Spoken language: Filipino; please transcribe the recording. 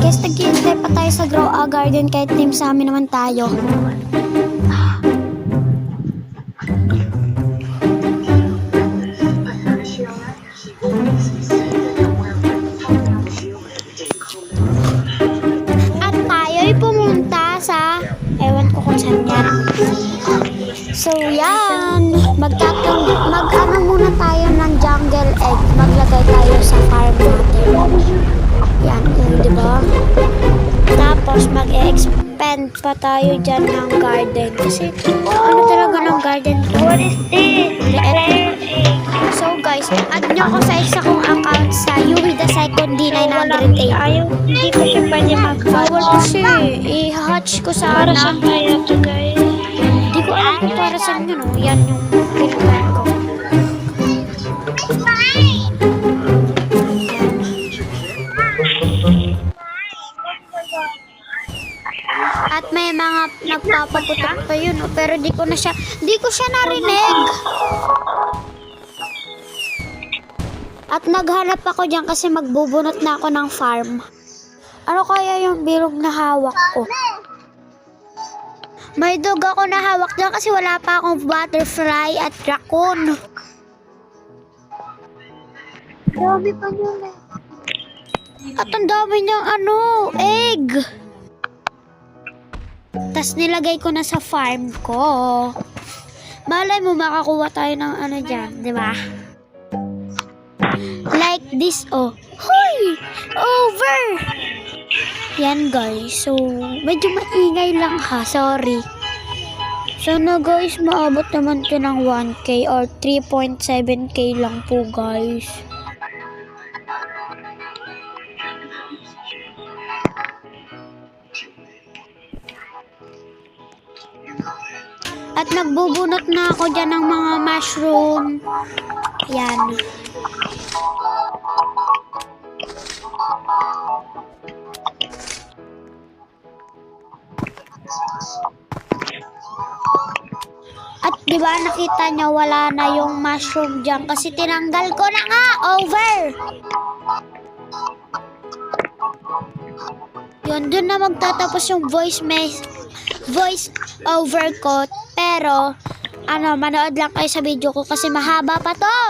Guys, nag-iintay pa tayo sa Grow a Garden kahit team sa amin naman tayo. At tayo'y pumunta sa ewan ko kung saan yan. So yan, mag-ano muna tayo ng jungle egg. Maglagay tayo sa farm natin. Yan, di ba? Tapos mag-expand pa tayo dyan ng garden. Kasi ano talaga ng garden? What is this? So guys, add nyo ako sa isa kong account sa Yui the Second D908. Ayaw, hindi ko siya pwede Bawal mag-hatch. kasi i-hatch ko Para sana. saan kaya to, guys? Hindi ko alam kung para saan yun, oh. Yan yung pinagkain ko. At may mga nagpapaputok pa yun, oh. Pero di ko siya narinig. At naghanap ako dyan kasi magbubunot na ako ng farm. Ano kaya yung bilog na hawak ko? May dog ako na hawak dyan kasi wala pa akong butterfly at raccoon. Grabe pa yun eh. At ang dami niyang egg. Tas nilagay ko na sa farm ko. Malay mo makakuha tayo ng dyan, di ba? Like this, oh. Hoy! Over! Yan guys, so medyo maingay lang ha, sorry. Sana guys, maabot naman to ng 1K or 3.7K lang po guys. At nagbubunot na ako dyan ng mga mushroom. Yan. At di ba nakita nyo wala na yung mushroom dyan kasi tinanggal ko na nga. Over! Yun, dun na magtatapos yung voice over ko. Pero, manood lang kayo sa video ko kasi mahaba pa to.